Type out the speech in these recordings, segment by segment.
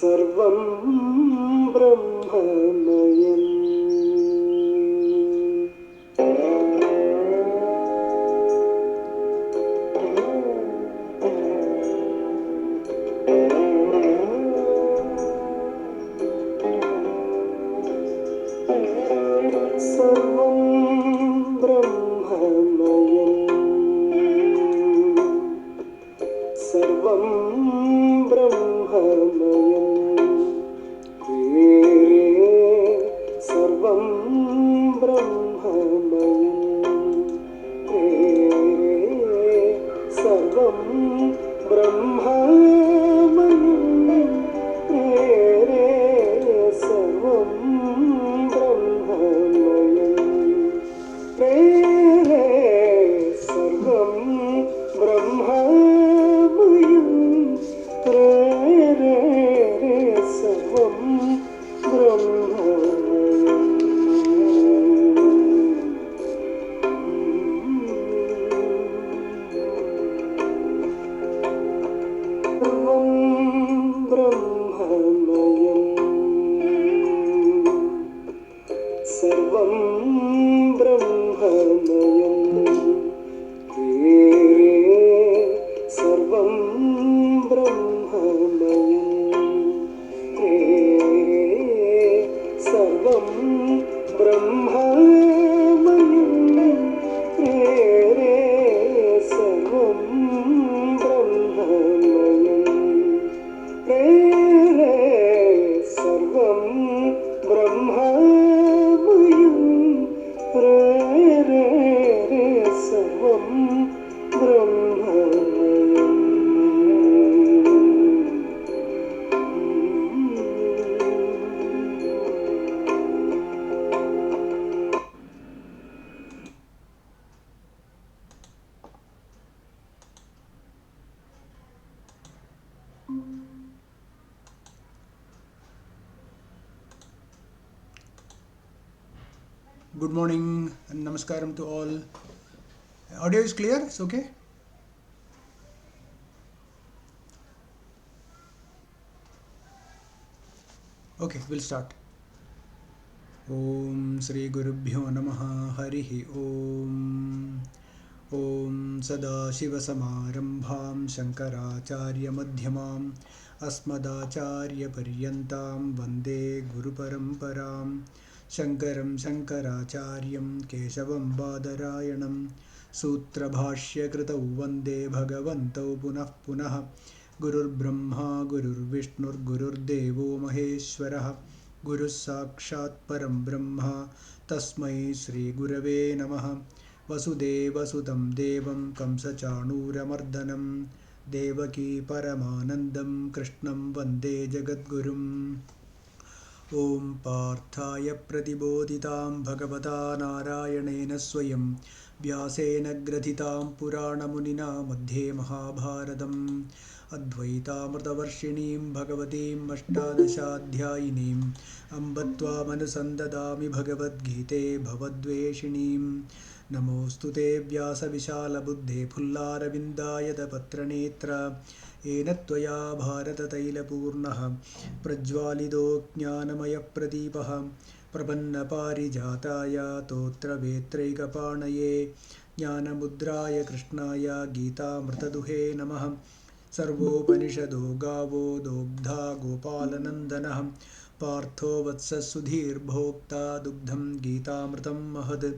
सर्वं ब्रह्ममयम् सर्वं ब्रह्ममयम् सर्वं ब्रह्ममयम् रे सर्वं ब्रह्ममयम् रे सर्वं ब्रह्ममयम् रे सर्वं ब्रह्ममयम् रे सर्वं ब्रह्ममयम् रे सर्वं ब्रह्ममयम् सर्वं ब्रह्ममयम् रे सर्वं ब्रह्ममयम् रे सर्वं ब्रह्ममयम् रे सर्वं ब्रह्ममयम् रे सर्वं ब्रह्ममयम् रे सर्वं ब्रह्ममयम् Good morning and namaskaram to all. Audio is clear? It's okay? Okay, we'll start. Om Sri Gurubhyo Namaha Harihi Om. Om Sadashiva Samarambham Shankaracharya Madhyamam Asmadacharya Paryantam Vande Guru Paramparam Shankaram Shankaracharyam Keshavam Badarayanam Sutra Bhashya Kritau Vande Bhagavantau Punah Punah Gurur Brahma Gurur Vishnur Gurur Devo Maheshwarah Guru Sakshat Param Brahma Tasmai Sri Gurave Namaha Vasudeva Sudam Devam Kamsachanuramardanam Devaki Paramanandam Krishnam Vande Jagadgurum Om Parthaya Pratibodhitam Bhagavata Narayanena Swayam Vyasena Grathitam Purana Munina Madhye Mahabharatam Advaitamrtavarshinim Bhagavatim Ashtadashadhyayinim Ambatva Manusandadami Bhagavad Gite Bhavadveshinim Namostute Vyasa Vishala Buddhe Pullarabindayata Patranetra Ena Tvaya Bharata Taila Purnaha Prajwalido Jnanamaya Pradipaha Prapanna Parijataya Totra Vetraikapanaye Jnanamudraya Krishnaya Gita Mrtaduhe Namaha Sarvopanishado Gavo Dogdha Gopalanandanah Partho Vatsa Sudhir Bhokta Dugdham Gita Mrtam Mahad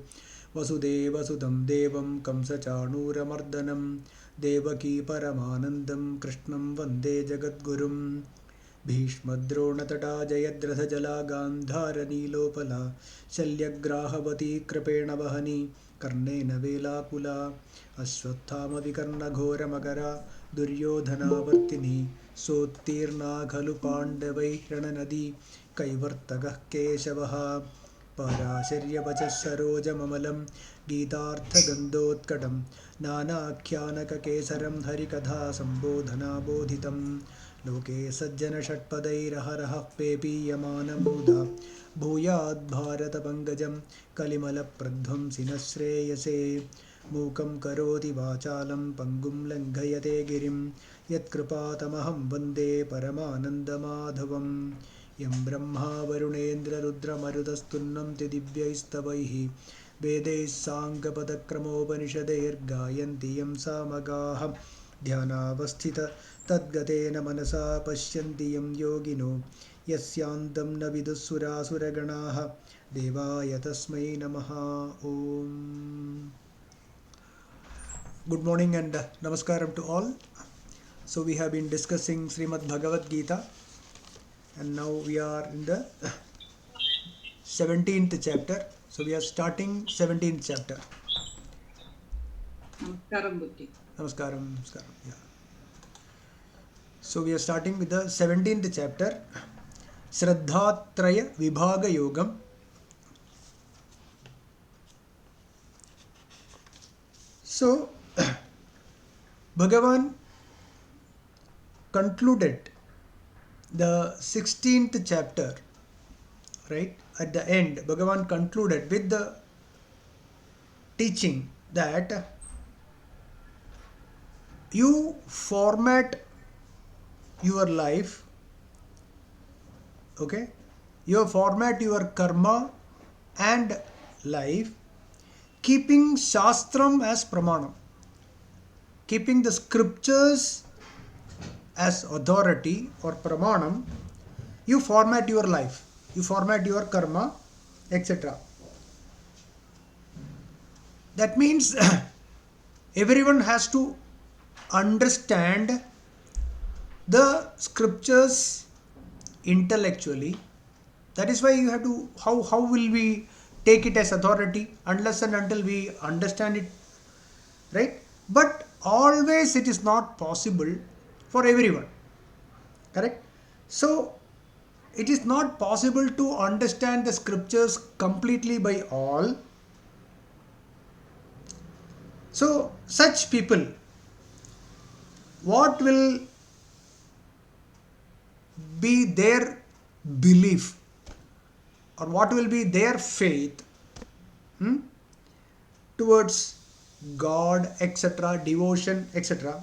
Vasudeva Sudam Devam Kamsachanuramardanam Devaki Paramanandam Krishnam Vande Jagadgurum Bhishmadronatata Jayadratha Jala Gandhara Nilopala Shalyagrahavati Krapena Vahani Karnena Velakula Ashwathama Vikarna Ghora Magara Duryodhana Vartini Sotirna Khalu Pandavai Rananadi Kaivartagah Keshavaha Parasharya Vachasaroja Mamalam Gitartha Gandhotkatam Nanakhyanaka Kesaram Harikatha Sambodhana Bodhitam Loke Sajjana Shatpadairaharaha Pepiyamana Muda Bhuyad Bharata Pangajam Kalimala Pradhvam Sinashreyase Mukam Karoti Vachalam Pangum Langhayate Girim यत्कृपातमहं वन्दे परमानन्दमाधवं यं ब्रह्मा वरुणेन्द्ररुद्रमरुतस्तुन्नन्ति दिव्यैस्तवैः वेदैः साङ्गपदक्रमोपनिषदैर्गायन्ति यं सामगाः ध्यानावस्थित तद्गतेन मनसा पश्यन्ति यं योगिनो यस्यान्तं न विदुःसुरासुरगणाः देवाय तस्मै नमः. Om. Good morning and namaskaram to all. So we have been discussing Srimad Bhagavad Gita and now we are in the 17th chapter. So we are starting 17th chapter. Namaskaram Buddhi. Namaskaram. Yeah. So we are starting with the 17th chapter, Shradhaa-Thraya Vibhaaga Yogam. So Bhagavan concluded the 16th chapter, right? At the end, Bhagavan concluded with the teaching that you format your life, okay? You format your karma and life keeping Shastram as Pramanam, keeping the scriptures as authority or Pramanam. You format your life, you format your karma, etc. That means everyone has to understand the scriptures intellectually. That is why you have to, how will we take it as authority unless and until we understand it, right? But always it is not possible for everyone, correct? So it is not possible to understand the scriptures completely by all. So such people, what will be their belief or what will be their faith towards God, etc., devotion, etc.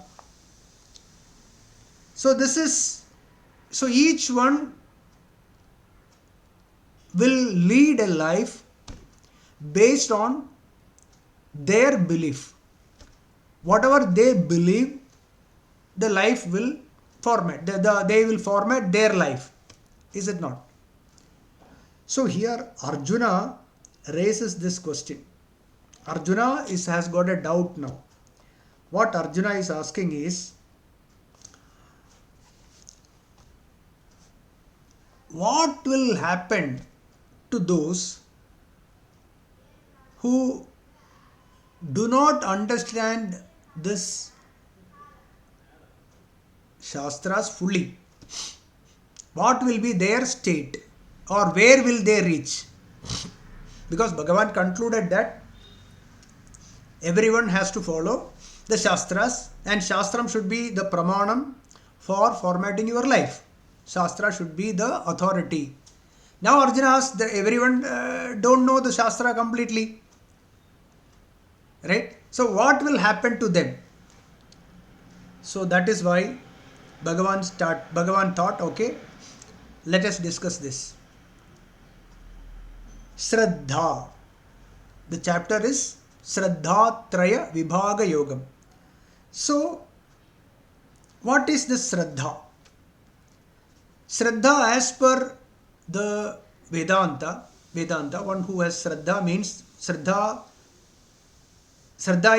So each one will lead a life based on their belief. Whatever they believe, the life will format, they will format their life, is it not? So here Arjuna raises this question. Arjuna has got a doubt now. What Arjuna is asking is, what will happen to those who do not understand this Shastras fully? What will be their state? Or where will they reach? Because Bhagavan concluded that everyone has to follow the Shastras and Shastram should be the Pramanam for formatting your life. Shastra should be the authority. Now Arjuna asks that everyone don't know the Shastra completely, right? So what will happen to them? So that is why Bhagavan thought, okay, let us discuss this. Shraddha. The chapter is Shradhaa-Thraya Vibhaaga Yogam. So, what is this Shraddha? Shraddha, as per the Vedanta, one who has Shraddha means Shraddha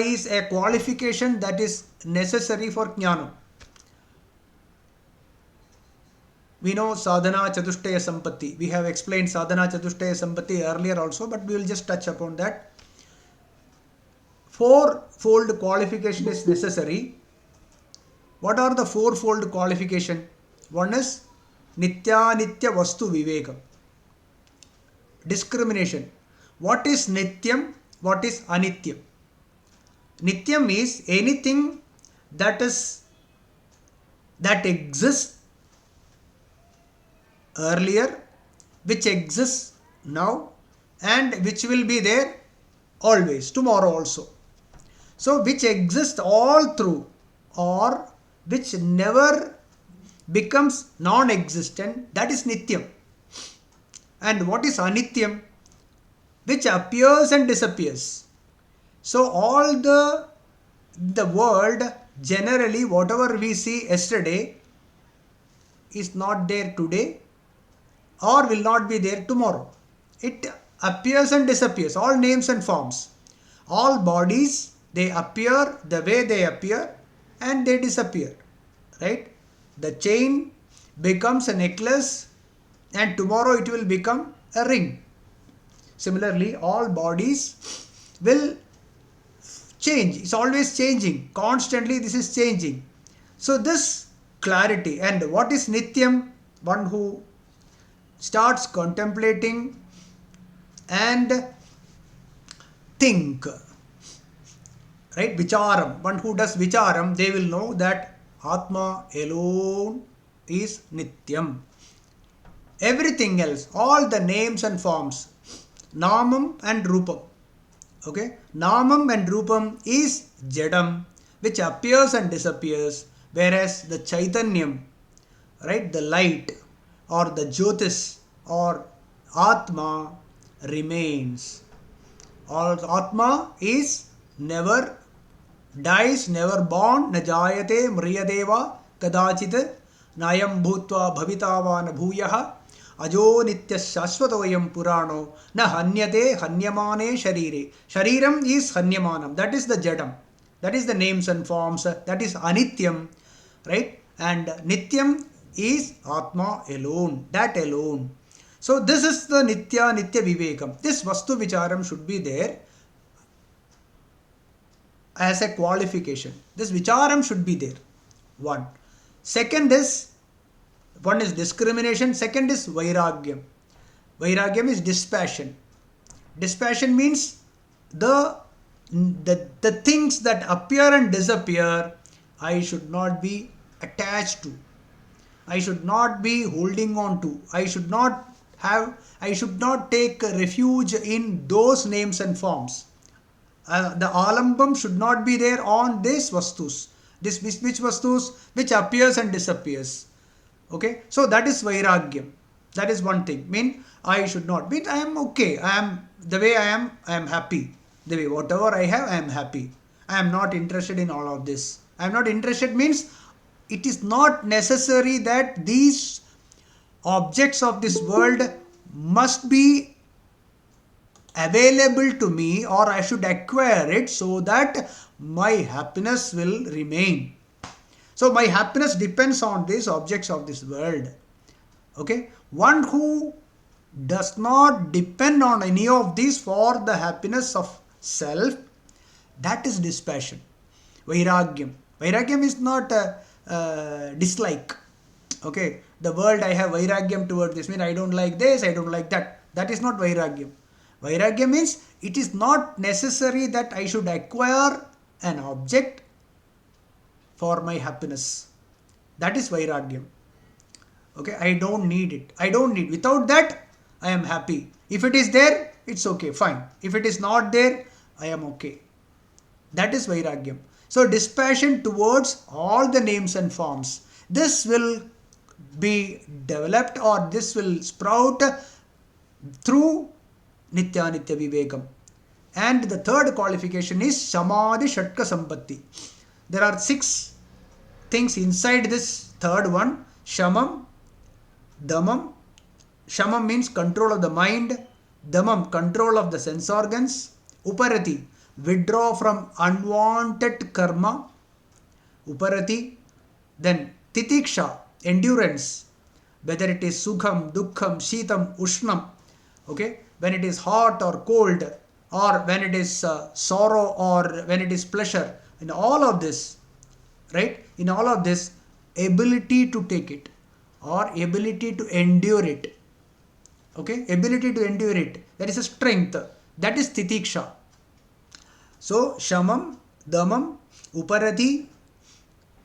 is a qualification that is necessary for Jnana. We know Sadhana Chatushtaya Sampatti. We have explained Sadhana Chatushtaya Sampatti earlier also, but we will just touch upon that. Fourfold qualification is necessary. What are the fourfold qualification? One is Nitya Vastu Vivekam. Discrimination. What is Nityam? What is Anityam? Nityam is anything that exists earlier, which exists now, and which will be there always, tomorrow also. So which exists all through, or which never becomes non-existent, that is Nityam. And what is Anityam? Which appears and disappears. So all the world, generally whatever we see yesterday is not there today or will not be there tomorrow. It appears and disappears, all names and forms. All bodies, they appear the way they appear and they disappear, right? The chain becomes a necklace and tomorrow it will become a ring. Similarly, all bodies will change. It's always changing. Constantly this is changing. So this clarity, and what is Nityam? One who starts contemplating and think, right? Vicharam. One who does vicharam, they will know that Atma alone is Nityam. Everything else, all the names and forms, Namam and Rupam. Okay, Namam and Rupam is Jadam, which appears and disappears, whereas the Chaitanyam, right, the light or the Jyotis or Atma remains. All Atma is never dies, never born, na jayate mriyadeva kadachit nayam bhutva bhavitava na bhuyah ajo nitya shashvatoyam purano na hanyate hanyamane sharire. Shariram is hanyamanam, that is the jadam, that is the names and forms, that is anityam, right? And nityam is Atma alone, that alone. So this is the nitya vivekam. This vastu vicharam should be there as a qualification. This vicharam should be there. One. Second is, one is discrimination, second is vairagyam. Vairagyam is dispassion. Dispassion means the things that appear and disappear, I should not be attached to. I should not be holding on to. I should not take refuge in those names and forms. The alambam should not be there on these vastus. Which vastus? Which appears and disappears. Okay, so that is vairagyam. That is one thing. Mean I should not be. I am okay. I am the way I am. I am happy. The way whatever I have, I am happy. I am not interested in all of this. I am not interested means it is not necessary that these objects of this world must be available to me or I should acquire it so that my happiness will remain. So my happiness depends on these objects of this world. Okay, one who does not depend on any of these for the happiness of self, that is dispassion. Vairagyam. Vairagyam is not a dislike. Okay, the world, I have vairagyam toward this, means I don't like this, I don't like that. That is not vairagyam. Vairagyam means it is not necessary that I should acquire an object for my happiness. That is vairagyam. Okay, I don't need it. I don't need. Without that, I am happy. If it is there, it's okay, fine. If it is not there, I am okay. That is vairagyam. So dispassion towards all the names and forms. This will be developed or this will sprout through nitya vivekam. And the third qualification is samadhi shatka sampatti. There are 6 things inside this third one. Shamam, damam. Shamam means control of the mind. Damam, control of the sense organs. Uparati, withdraw from unwanted karma. Uparati. Then titiksha, endurance. Whether it is sukham, dukkham, shitam, ushnam. Okay, when it is hot or cold, or when it is sorrow or when it is pleasure. In all of this, right? In all of this, ability to take it or ability to endure it. Okay, ability to endure it. That is a strength. That is titiksha. So shamam, damam, uparati,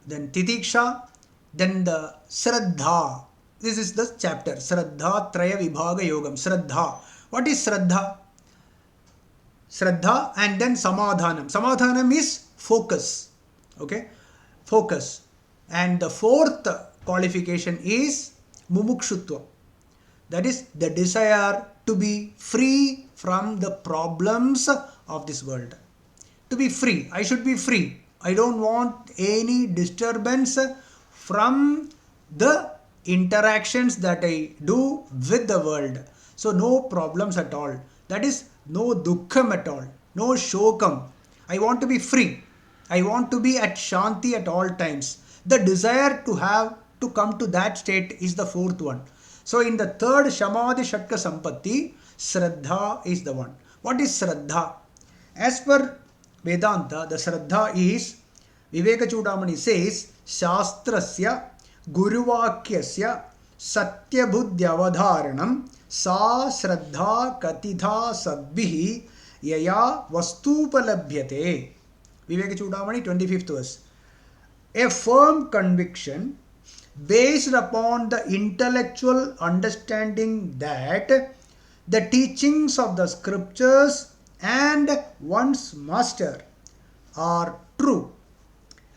then titiksha, then the Shradha. This is the chapter. Shradhaa-Thraya Vibhaaga Yogam. Shradha. What is Shradha? Shradha and then Samadhanam. Samadhanam is focus. Okay, focus. And the fourth qualification is mumukshutva. That is the desire to be free from the problems of this world. To be free, I should be free. I don't want any disturbance from the interactions that I do with the world. So no problems at all. That is no dukkham at all, no shokam. I want to be free. I want to be at shanti at all times. The desire to have to come to that state is the fourth one. So in the third Shamadhi Shatka Sampatti, Shraddha is the one. What is Shraddha? As per Vedanta, the Shraddha is, Viveka Chudamani says, Shastrasya Guruvakyasya Satyabudhyavadharanam Sa Shraddha Katitha Sadbihi Yaya Vastupalabhyate. Viveka Chudamani, 25th verse. A firm conviction based upon the intellectual understanding that the teachings of the scriptures and one's master are true.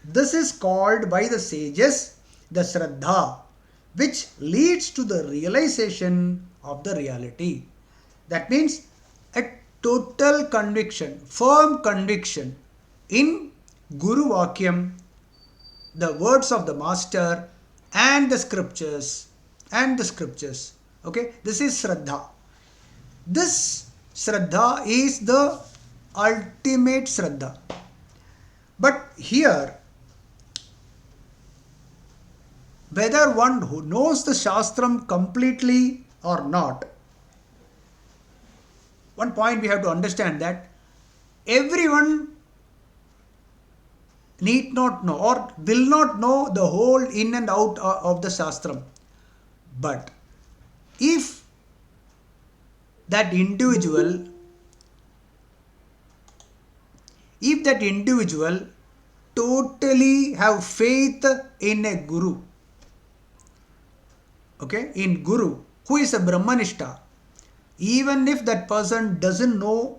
This is called by the sages the Shraddha, which leads to the realization of the reality. That means a total conviction, firm conviction in Guru Vakyam, the words of the master and the scriptures Okay, this is Shraddha. This Shraddha is the ultimate Shraddha. But here, whether one who knows the Shastram completely or not, one point we have to understand that everyone need not know or will not know the whole in and out of the Shastram. But if that individual totally have faith in a Guru, okay, in Guru, who is a Brahmanishta, even if that person doesn't know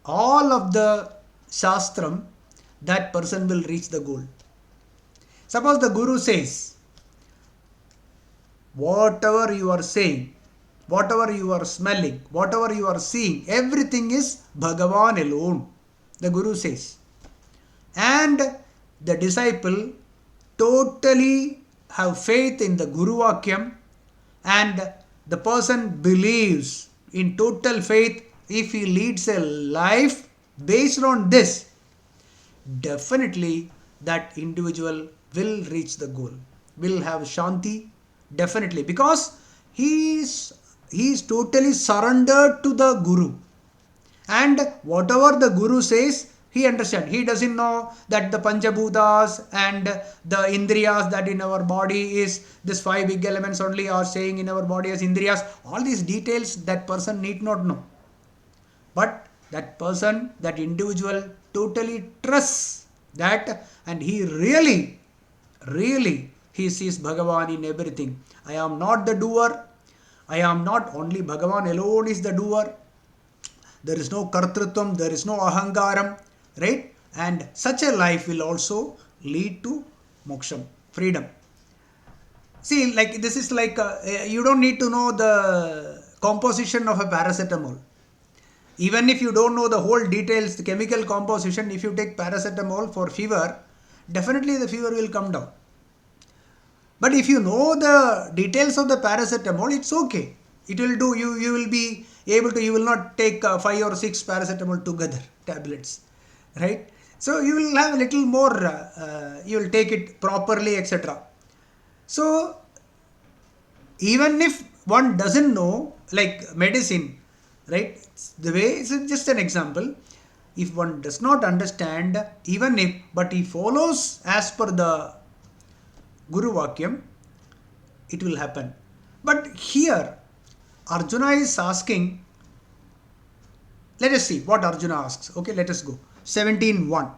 all of the Shastram, that person will reach the goal. Suppose the Guru says, whatever you are saying, whatever you are smelling, whatever you are seeing, everything is Bhagavan alone, the Guru says. And the disciple totally have faith in the Guru Vakyam, and the person believes in total faith. If he leads a life based on this, definitely that individual will reach the goal, will have Shanti, definitely, because he is totally surrendered to the Guru, and whatever the Guru says, he understands. He doesn't know that the Panchabhutas and the Indriyas that in our body is this 5 big elements only are saying in our body as Indriyas. All these details that person need not know. But that person, that individual totally trusts that, and he really he sees Bhagavan in everything. I am not the doer. I am not, only Bhagavan alone is the doer. There is no kartrutvam, there is no ahangaram, right? And such a life will also lead to moksham, freedom. See, like this is like you don't need to know the composition of a paracetamol. Even if you don't know the whole details, the chemical composition, if you take paracetamol for fever, definitely the fever will come down. But if you know the details of the paracetamol, it's okay. It will do. You will be able to. You will not take 5 or 6 paracetamol together tablets, right? So you will have a little more. You will take it properly, etc. So even if one doesn't know, like medicine, right? The way it's just an example. If one does not understand, even if, but he follows as per the Guru Vakyam, it will happen. But here, Arjuna is asking, let us see what Arjuna asks. Okay, let us go. 17.1.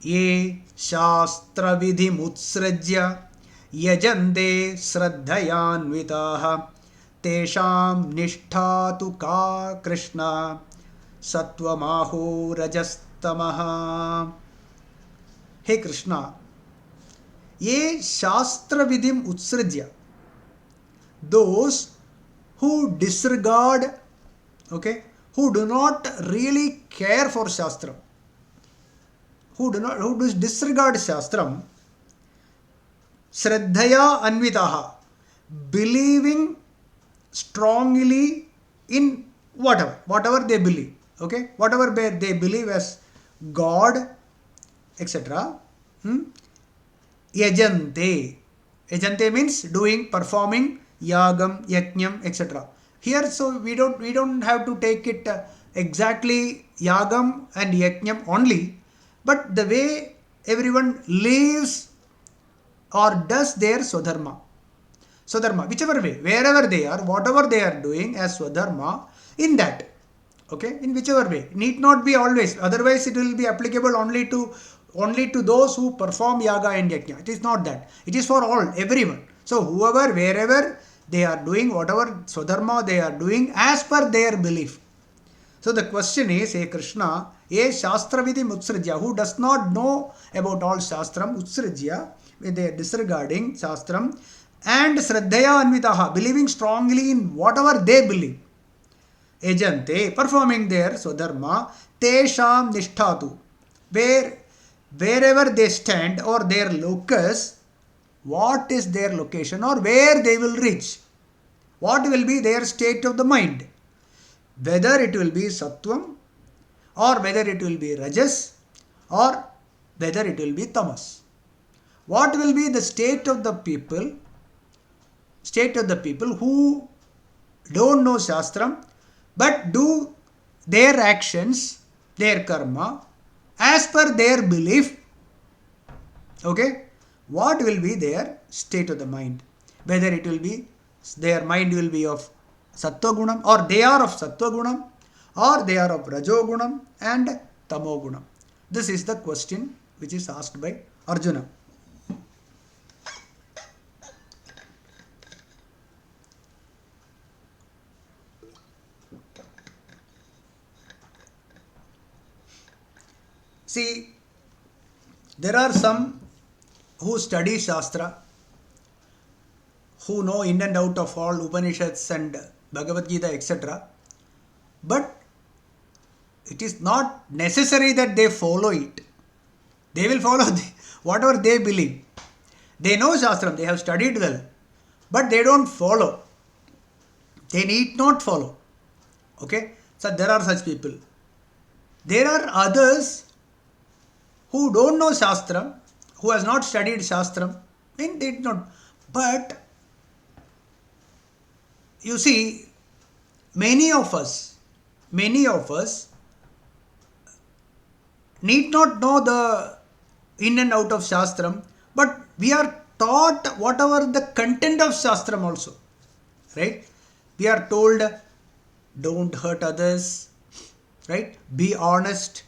Ye Shastra Vidhi Mutsrajya Yajande Shraddhayanvitaha Tesham Nishtha Tu Ka Krishna Satvamaho Rajastamaha. Hey Krishna, Ye Shastra Vidim Utsrajya. Those who disregard, okay, who do not really care for Shastram, who disregard Shastram, Shraddhaya Anvitaha, believing strongly in whatever they believe, okay, whatever they believe as God, etc. Yajante. Yajante means doing, performing, yagam, yajnam, etc. Here, so we don't have to take it exactly yagam and yajnam only, but the way everyone lives or does their swadharma. Swadharma, whichever way, wherever they are, whatever they are doing as swadharma, in that, okay, in whichever way, need not be always, otherwise it will be applicable only to those who perform yaga and yajna. It is not that, it is for all, everyone. So whoever, wherever they are doing whatever swadharma they are doing as per their belief. So the question is, hey Krishna, a Shastra Vidhi Utsrajya, who does not know about all Shastram, Utsrajya, they are disregarding Shastram, and Shraddhaya Anvitaha, believing strongly in whatever they believe. Ejante, performing their Swadharma, Tesham Nishtatu, wherever they stand or their locus, what is their location or where they will reach? What will be their state of the mind? Whether it will be Sattvam or whether it will be Rajas or whether it will be Tamas. What will be the state of the people who don't know Shastram but do their actions, their karma as per their belief? Okay, what will be their state of the mind? Whether it will be, their mind will be of Sattva Gunam, or they are of Sattva Gunam, or they are of Rajo Gunam and Tamo Gunam. This is the question which is asked by Arjuna. See, there are some who study Shastra, who know in and out of all Upanishads and Bhagavad Gita, etc. But it is not necessary that they follow it. They will follow whatever they believe. They know Shastram, they have studied well, but they don't follow. They need not follow. Okay? So there are such people. There are others who don't know Shastram, who has not studied Shastram, and they did not. But you see, many of us need not know the in and out of Shastram, but we are taught whatever the content of Shastram also. Right? We are told, don't hurt others, right? Be honest.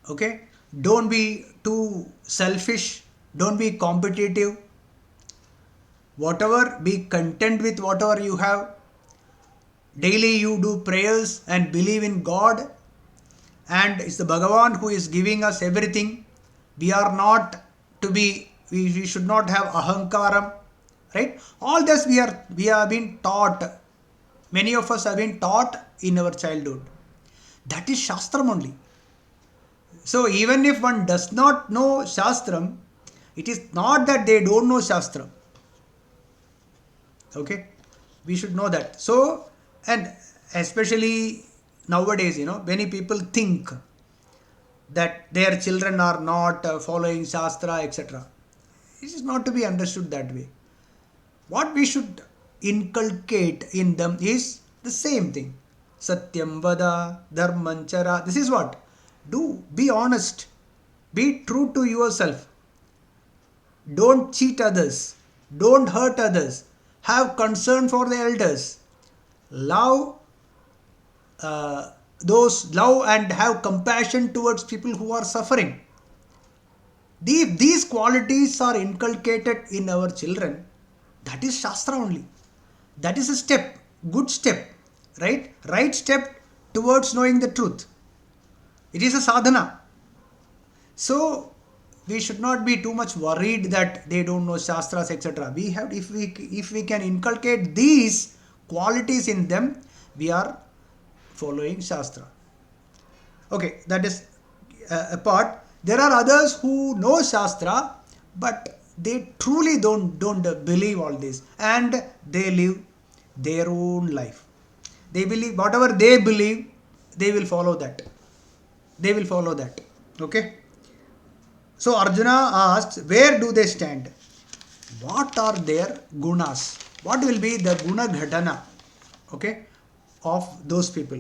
Okay? Don't be too selfish. Don't be competitive. Whatever, be content with whatever you have. Daily you do prayers and believe in God. And it's the Bhagavan who is giving us everything. We are not to be, we should not have ahankaram. Right? All this we have been taught. Many of us have been taught in our childhood. That is Shastram only. So even if one does not know Shastram, it is not that they don't know Shastram. Okay? We should know that. So, and especially nowadays, many people think that their children are not following Shastra, etc. It is not to be understood that way. What we should inculcate in them is the same thing. Satyam vada, dharmanchara. This is what? Be honest. Be true to yourself. Don't cheat others. Don't hurt others. Have concern for the elders. Love and have compassion towards people who are suffering. These qualities are inculcated in our children. That is Shastra only. That is a step, good step, right? Right step towards knowing the truth. It is a sadhana. So, we should not be too much worried that they don't know Shastras, etc. We have, if we can inculcate these qualities in them, we are following Shastra. Okay, that is a part. There are others who know Shastra, but they truly don't believe all this, and they live their own life. They believe whatever they believe, they will follow that. They will follow that. Okay. So Arjuna asks, where do they stand? What are their gunas? What will be the guna ghatana? Okay, of those people.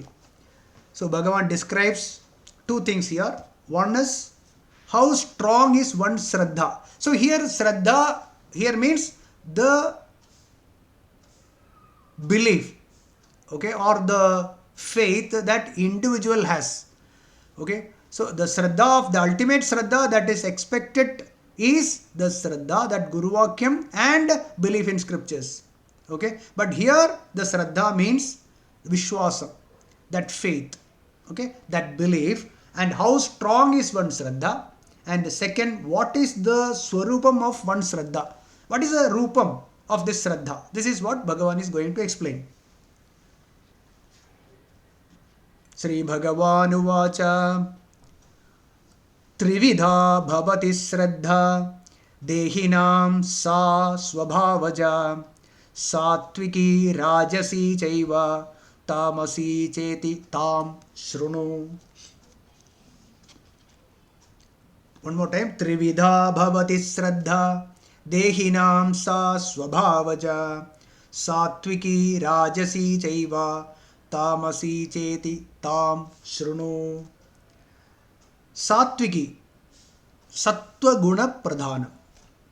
So Bhagavan describes two things here. One is how strong is one's Shraddha. So here Shraddha here means the belief, okay, or the faith that individual has. Okay, so the Shraddha of the ultimate Shraddha that is expected is the Shraddha, that Guru Vakyam and belief in scriptures. Okay, but here the Shraddha means Vishwasa, that faith, okay, that belief. And how strong is one Shraddha? And the second, what is the Swarupam of one Shraddha? What is the Rupam of this Shraddha? This is what Bhagavan is going to explain. Sri Bhagavan Uvacha Trividha Bhavati Shraddha Dehinam Sa Swabhavaja Satviki Rajasi Chaiva Tamasi Cheti Tam Shrunu. One more time. Trividha Bhavati Shraddha Dehinam Sa Swabhavaja Satviki Rajasi Chaiva Tamasi Cheti Tam Shrunu. Satviki, Sattva Guna Pradhana.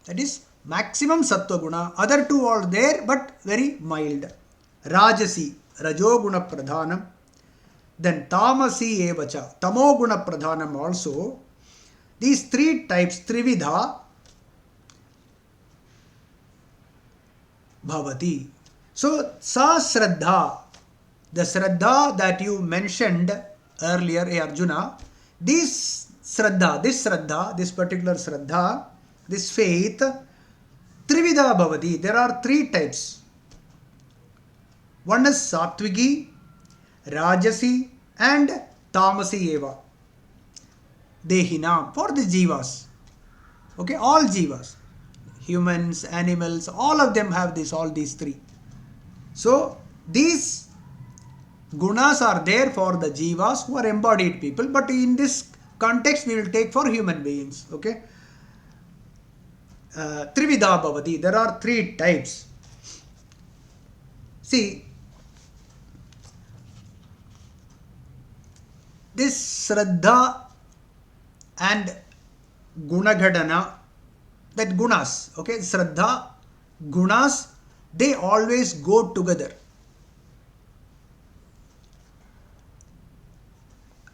That is maximum Sattva Guna. Other two are there but very mild. Rajasi, Rajo Guna Pradhanam. Then Tamasi Evacha, Tamo Guna Pradhanam also. These three types, Trividha Bhavati. So, Sa Shraddha, the Shraddha that you mentioned earlier, Arjuna, this Shraddha, this particular Shraddha, this faith, Trividha Bhavati. There are three types. One is Satviki, Rajasi and Tamasi Eva. Dehinam, for the Jivas. Okay, all Jivas. Humans, animals, all of them have this, all these three. So, these gunas are there for the Jivas who are embodied people, but in this context we will take for human beings. Okay. Trividha Bhavati. There are three types. See, this Shraddha and Gunaghadana, that gunas, okay, Shraddha, gunas, they always go together.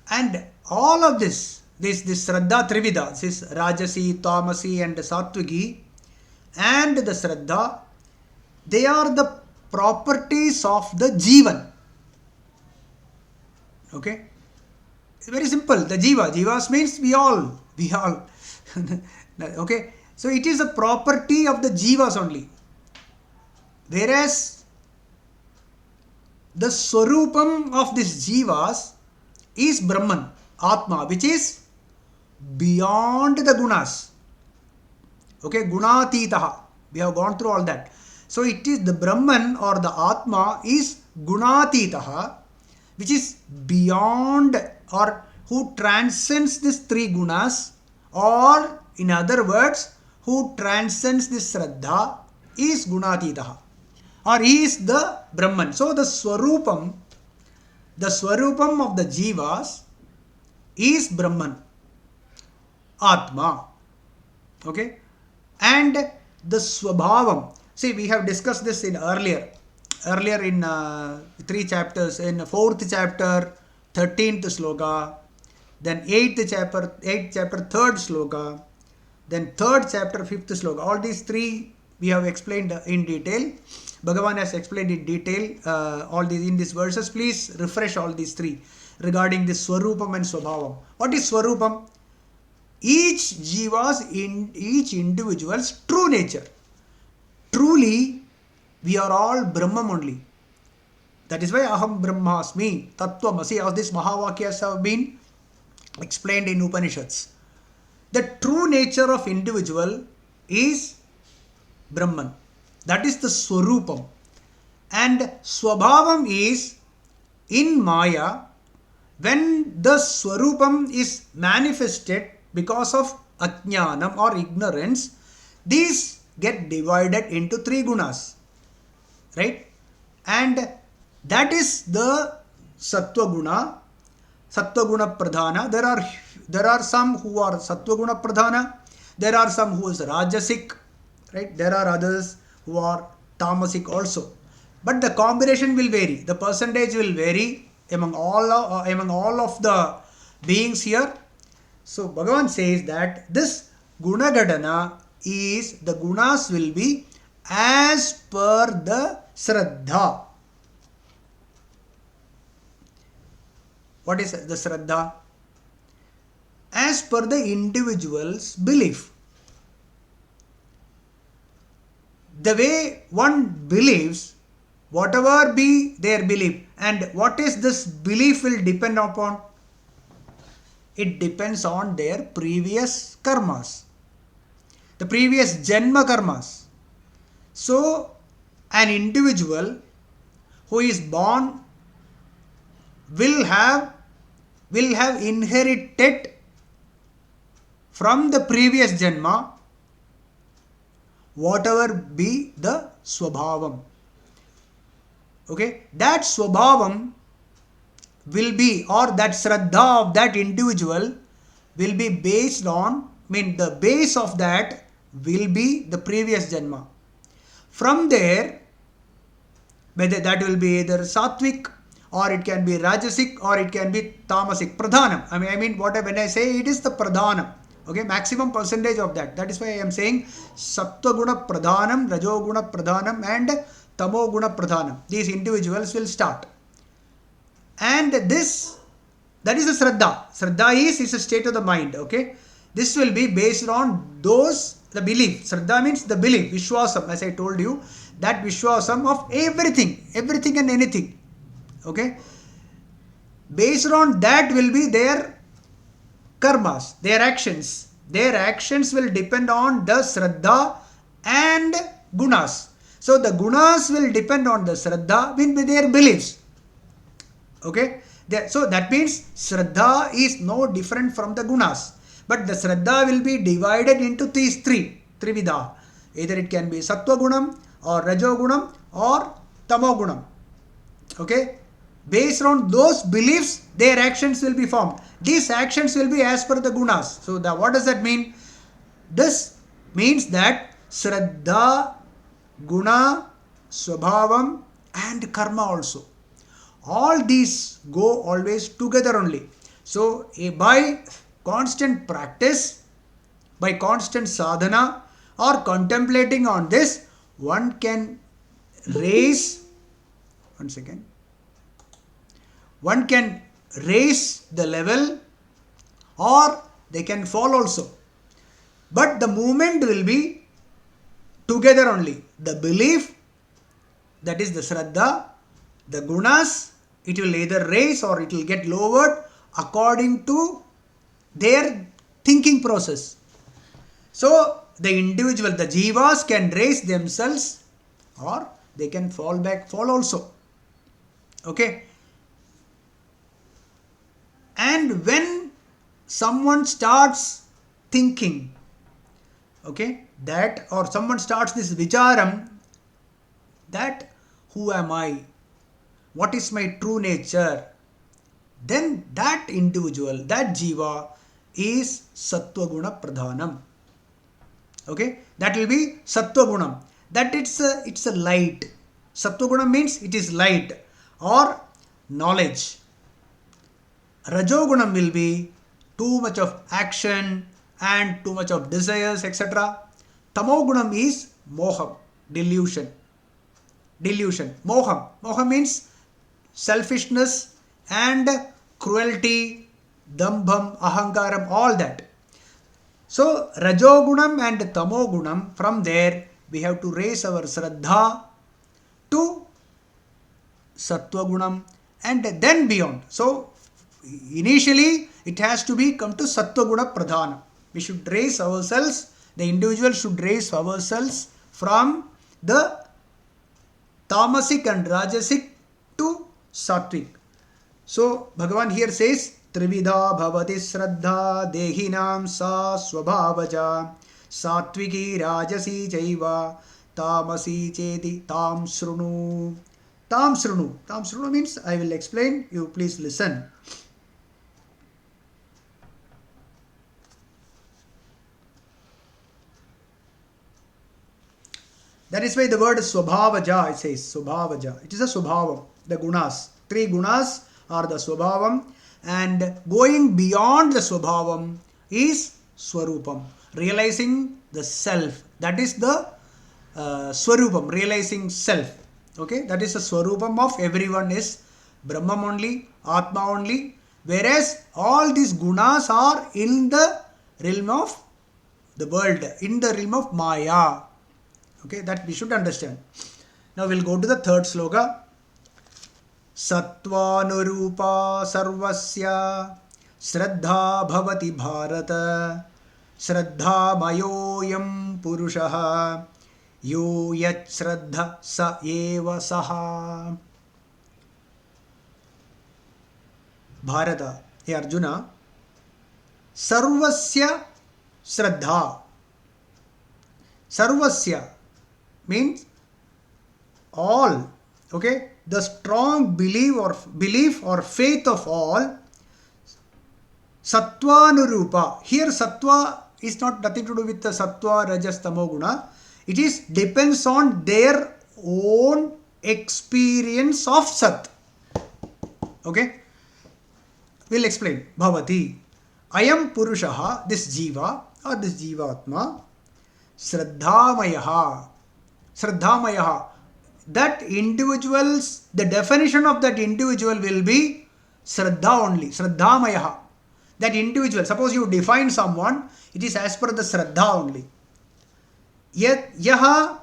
And all of this Shraddha Trividha, this Rajasi, Tamasi and Satviki and the Shraddha, they are the properties of the Jivan. Okay. It's very simple. The Jiva. Jivas means we all. Okay. So it is a property of the Jivas only. Whereas the Swarupam of these Jivas is Brahman, Atma, which is beyond the gunas. Okay, Gunatitaha. We have gone through all that. So it is the Brahman or the Atma is Gunatitaha, which is beyond or who transcends these three gunas, or in other words, who transcends this Shraddha is Gunatitaha, or he is the Brahman. So the Swarupam of the Jivas is Brahman, Atma. Okay, and the Swabhavam. See, we have discussed this in earlier in 3 chapters. In 4th chapter, 13th sloka, then 8th chapter 3rd sloka, then 3rd chapter 5th sloka. All these 3 we have explained in detail. Bhagavan has explained in detail all these in these verses. Please refresh all these 3 regarding this Swarupam and Swabhavam. What is Swarupam? each each individual's true nature. Truly, we are all Brahman only. That is why Aham Brahmasmi, Tattvamasi, all these Mahavakyas have been explained in Upanishads. The true nature of individual is Brahman. That is the Swarupam. And Swabhavam is in Maya. When the Swarupam is manifested because of Ajnanam or ignorance, these get divided into three gunas. Right? And that is the Sattva Guna, Sattva Guna Pradhana. There are some who are Sattva Guna Pradhana. There are some who is Rajasic. Right? There are others who are Tamasic also. But the combination will vary. The percentage will vary among all of the beings here. So Bhagavan says that this Gunagadana is, the gunas will be as per the Shraddha. What is the Shraddha? As per the individual's belief. The way one believes, whatever be their belief, and what is this belief will depend upon? It depends on their previous karmas, the previous Janma karmas. So, an individual who is born will have inherited from the previous Janma whatever be the Swabhavam. Okay, that Swabhavam will be, or that Shraddha of that individual will be based on, the base of that will be the previous Janma. From there, whether that will be either Sattvic, or it can be Rajasic, or it can be Tamasic, Pradhanam. When I say it is the Pradhanam, okay, maximum percentage of that. That is why I am saying Sattva Guna Pradhanam, Rajo Guna Pradhanam, and Tamo Guna Pradhanam. These individuals will start. And this, that is a Shraddha. Shraddha is a state of the mind. Okay, this will be based on the belief. Shraddha means the belief, Vishwasam, as I told you, that Vishwasam of everything and anything. Okay, based on that will be their karmas, their actions. Their actions will depend on the Shraddha and gunas. So the gunas will depend on the Shraddha, with their beliefs. Okay, so that means Shraddha is no different from the gunas. But the Shraddha will be divided into these Trividha. Either it can be Sattva Gunam, or Rajo Gunam, or Tamo Gunam. Okay, based on those beliefs, their actions will be formed. These actions will be as per the gunas. So what does that mean? This means that Shraddha, Guna, Swabhavam, and Karma also. All these go always together only. So by constant practice, by constant sadhana, or contemplating on this, one can raise, one can raise the level, or they can fall also. But the movement will be together only. The belief, that is the Shraddha, the gunas, it will either raise or it will get lowered according to their thinking process. So the individual, the jivas, can raise themselves, or they can fall also. Okay. And when someone starts thinking, okay, that, or someone starts this vicharam, that who am I? What is my true nature? Then that individual, that jiva, is Sattva Guna Pradhanam. Okay, that will be Sattva Gunam. That it's a light. Sattva Gunam means it is light or knowledge. Rajogunam will be too much of action and too much of desires, etc. Tamogunam is moham, delusion. Moham means selfishness and cruelty, dambham, ahankaram, all that. So Rajogunam and Tamogunam, from there we have to raise our Shraddha to Sattvagunam and then beyond. So initially it has to be come to Sattvaguna Pradhana. We should raise ourselves, the individual should raise ourselves from the Tamasic and Rajasic to Sattvic. So Bhagavan here says, Trividha bhavati Shraddha dehinam sa swabhavaja Sattviki Rajasi chaiva Tamasi cheti tam shrunu. Tam shrunu. Tam shrunu means, I will explain, you please listen. That is why the word swabhavaja, it says swabhavaja. It is a swabhavam, the gunas. Three gunas are the swabhavam, and going beyond the swabhavam is swarupam, realizing the self. That is the swarupam, realizing self. Okay, that is the swarupam of everyone is Brahman only, Atma only, whereas all these gunas are in the realm of the world, in the realm of Maya. Okay, that we should understand. Now we'll go to the third sloka. Sattvanurupa sarvasya Shraddha bhavati bharata Shraddha mayoyam purushaha Yo yat Shraddha sa eva saha. Bharata, hey Arjuna, sarvasya Shraddha. Sarvasya means all. Okay, the strong belief or faith of all. Sattvanurupa. Here sattva is not nothing to do with the sattva, rajas, tamo guna. It is depends on their own experience of sat. Okay, we'll explain. Bhavati. Ayam purushaha, this jiva or this jivatma. Shraddhamayaha. Shraddhamayaha. That individual's, the definition of that individual will be Shraddha only. Shraddhamayaha. That individual, suppose you define someone, it is as per the Shraddha only. Yat yaha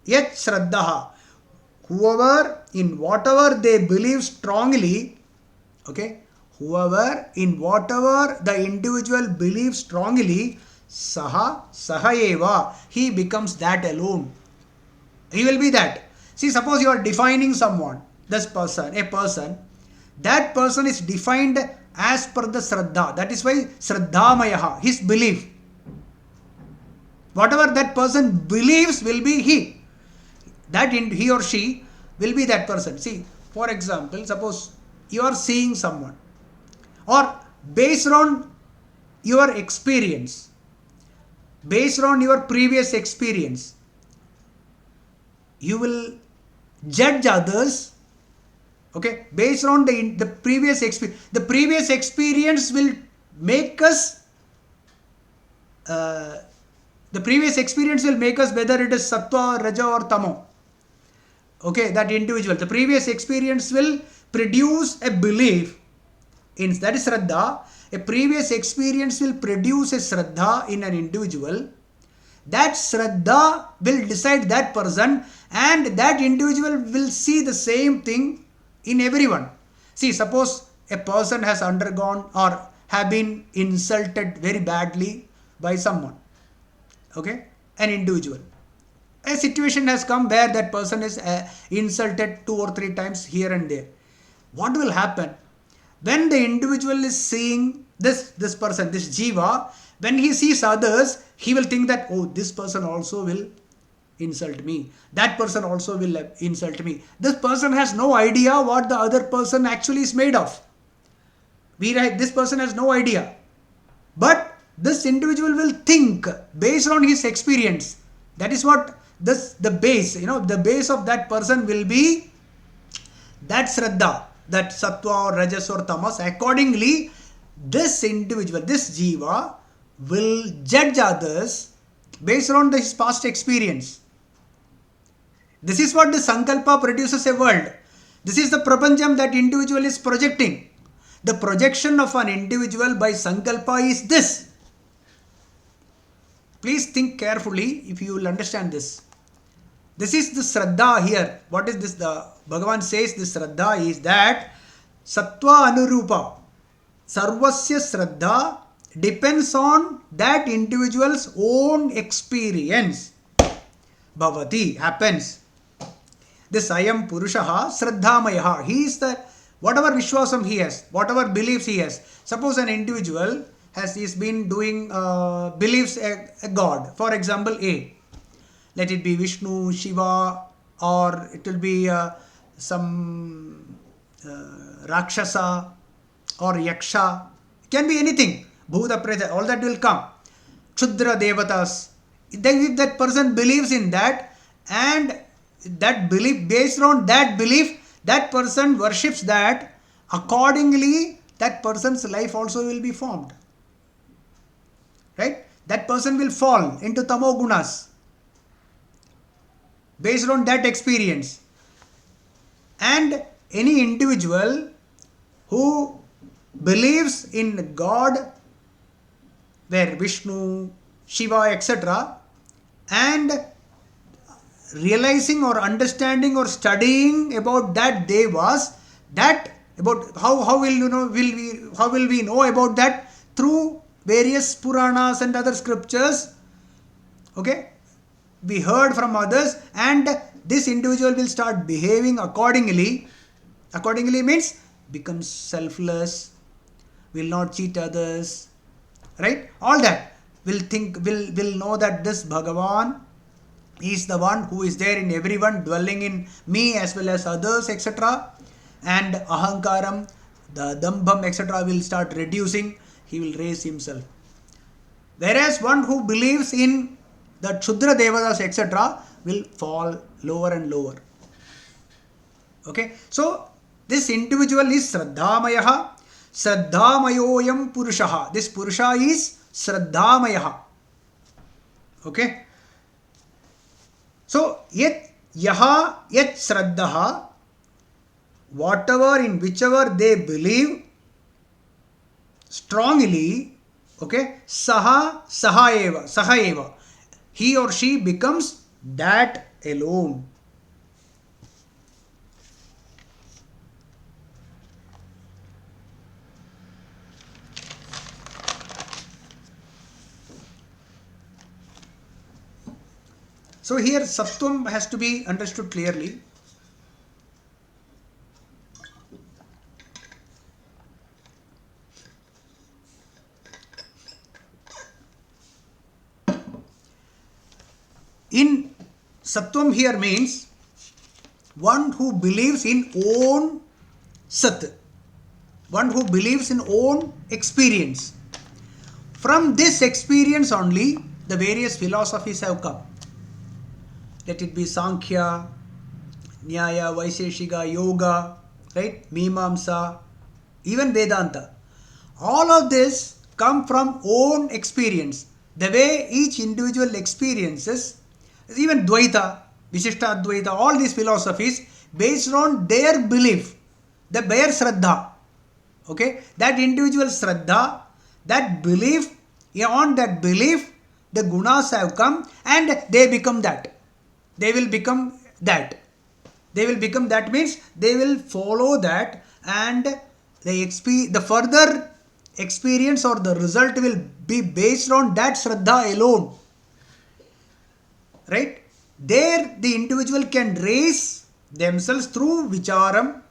yat Shraddhaha. Whoever, in whatever they believe strongly, okay, whoever, in whatever the individual believes strongly, sahaeva, he becomes that alone. He will be that. See, suppose you are defining someone, this person, a person, that person is defined as per the Shraddha. That is why Shraddhamayaha, his belief. Whatever that person believes will be he. That he or she will be that person. See, for example, suppose you are seeing someone, or based on your experience, based on your previous experience, you will judge others, okay, based on the previous experience. The previous experience will make us whether it is sattva, raja or tamo. Okay, that individual, the previous experience will produce a belief in, that is Shraddha. A previous experience will produce a Shraddha in an individual. That Shraddha will decide that person, and that individual will see the same thing in everyone. See, suppose a person has undergone or have been insulted very badly by someone. Okay, an individual. A situation has come where that person is insulted 2 or 3 times here and there. What will happen? When the individual is seeing this person, this jiva, when he sees others, he will think that, oh, this person also will insult me. That person also will insult me. This person has no idea what the other person actually is made of. This person has no idea. But this individual will think based on his experience. That is what the base, the base of that person will be that Shraddha, that Sattva or Rajas or Tamas. Accordingly, this individual, this jiva, will judge others based on his past experience. This is what the Sankalpa produces a world. This is the Prapancham that individual is projecting. The projection of an individual by Sankalpa is this. Please think carefully if you will understand this. This is the Shraddha here. What is this? The Bhagavan says this Shraddha is that Sattva Anurupa. Sarvasya Shraddha depends on that individual's own experience. Bhavati happens. This Ayam Purushaha Shraddhamayaha. He is the whatever Vishwasam he has, whatever beliefs he has. Suppose an individual is been doing believes a god. For example, A. Let it be Vishnu, Shiva, or it will be some Rakshasa or Yaksha. It can be anything. Bhuta, Preta, all that will come. Kshudra Devatas. If that person believes in that, and that belief, based on that belief, that person worships that, accordingly, that person's life also will be formed. Right? That person will fall into tamogunas based on that experience. And any individual who believes in God, where Vishnu, Shiva, etc., and realizing or understanding or studying about that devas, that about how will we know about that? Through various Puranas and other scriptures. Okay, we heard from others, and this individual will start behaving accordingly. Accordingly means becomes selfless, will not cheat others, right? All that will know that this Bhagavan is the one who is there in everyone, dwelling in me as well as others, etc. And ahankaram, the dambham, etc. will start reducing. He will raise himself. Whereas one who believes in the Kshudra Devatas, etc., will fall lower and lower. Okay, so this individual is Shraddhamayaha. Shraddhamayoyam Purushaha. This Purusha is Shraddhamayaha. Okay. So, yet Shraddhaha, whatever in whichever they believe strongly, okay, sahaeva, he or she becomes that alone. So here Sattvam has to be understood clearly. In Sattvam here means one who believes in own Sat, one who believes in own experience. From this experience only the various philosophies have come. Let it be Sankhya, Nyaya, Vaiseshika, Yoga, right? Mimamsa, even Vedanta. All of this come from own experience. The way each individual experiences, even Dvaita, Visishta Advaita, all these philosophies based on their belief, their Shraddha. Okay? That individual Shraddha, that belief, on that belief, the gunas have come and they become that. They will become that. They will become that means they will follow that, and the further experience or the result will be based on that Shraddha alone. Right? There the individual can raise themselves through Vicharam,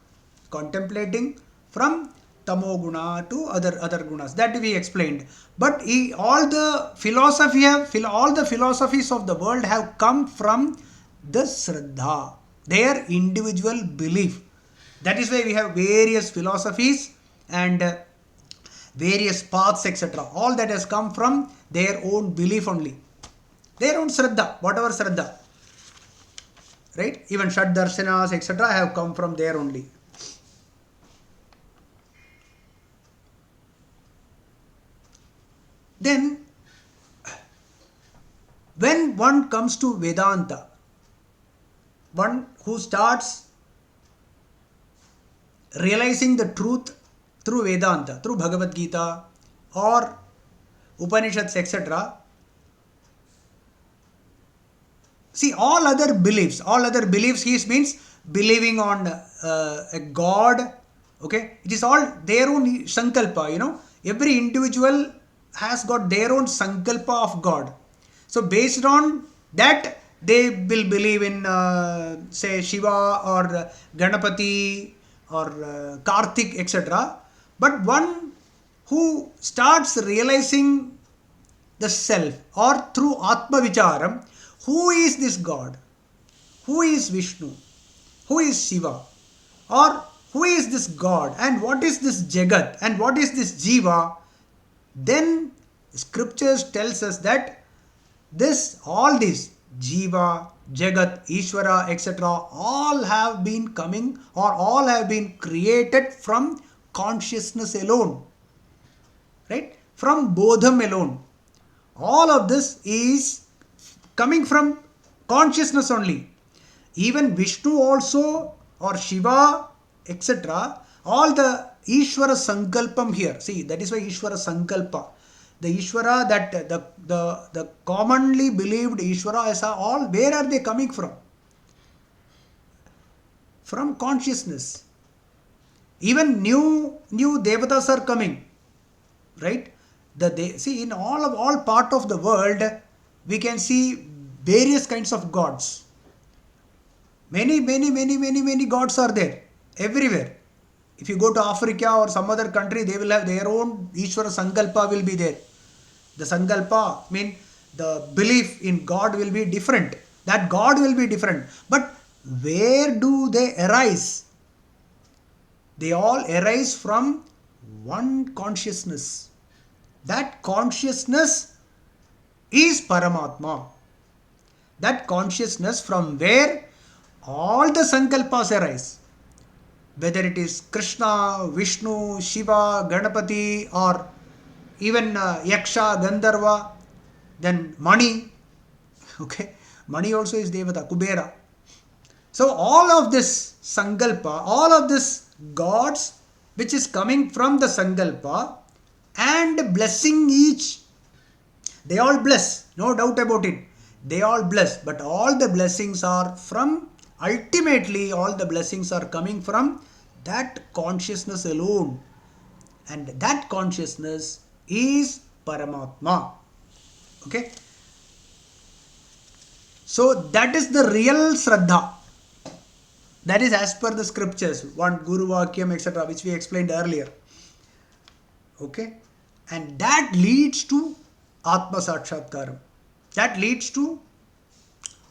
contemplating from Tamoguna to other gunas. That we explained. But all the philosophies of the world have come from the Shraddha, their individual belief. That is why we have various philosophies and various paths, etc. All that has come from their own belief only. Their own Shraddha, whatever Shraddha. Right? Even Shad Darshanas, etc. have come from there only. Then, when one comes to Vedanta, one who starts realizing the truth through Vedanta, through Bhagavad Gita or Upanishads, etc., See, all other beliefs, he means believing on a God. Okay, it is all their own sankalpa. Every individual has got their own sankalpa of God. So based on that, they will believe in say Shiva or Ganapati or Karthik, etc. But one who starts realizing the self, or through Atma Vicharam, who is this God? Who is Vishnu? Who is Shiva? Or who is this God? And what is this Jagat? And what is this Jiva? Then scriptures tells us that all these Jiva, Jagat, Ishvara, etc., all have been coming, or all have been created from consciousness alone. Right? From Bodham alone. All of this is coming from consciousness only. Even Vishnu also, or Shiva, etc., all the Ishvara Sankalpam here. See, that is why Ishvara Sankalpa. The Ishvara, that the commonly believed Ishvara is all, where are they coming from? From consciousness. Even new devatas are coming. Right? See, in all part of the world, we can see various kinds of gods. Many gods are there everywhere. If you go to Africa or some other country, they will have their own Ishvara Sankalpa will be there. The Sankalpa mean the belief in God will be different. That God will be different. But where do they arise? They all arise from one consciousness. That consciousness is Paramatma. That consciousness from where all the Sankalpas arise. Whether it is Krishna, Vishnu, Shiva, Ganapati, or even Yaksha, Gandharva, then Mani. Okay, Mani also is Devata, Kubera. So all of this Sankalpa, all of this gods which is coming from the Sankalpa and blessing each, they all bless, no doubt about it. They all bless, but all the blessings are from, ultimately all the blessings are coming from that consciousness alone. And that consciousness is Paramatma. Okay. So that is the real Shraddha. That is as per the scriptures, one Guru Vakyam, etc., which we explained earlier. Okay. And that leads to Atma Sakshatkaram. That leads to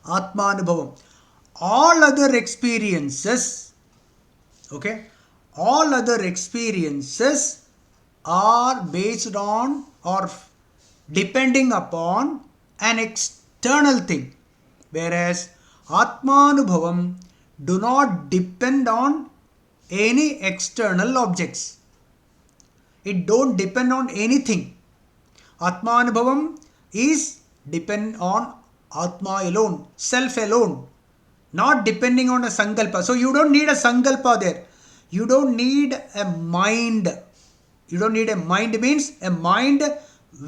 Atma Anubhavam. All other experiences, okay, all other experiences are based on or depending upon an external thing, whereas Atmanubhavam do not depend on any external objects. It don't depend on anything. Atmanubhavam is depend on Atma alone, self alone, not depending on a Sankalpa. So you don't need a Sankalpa there. You don't need a mind. You don't need a mind means a mind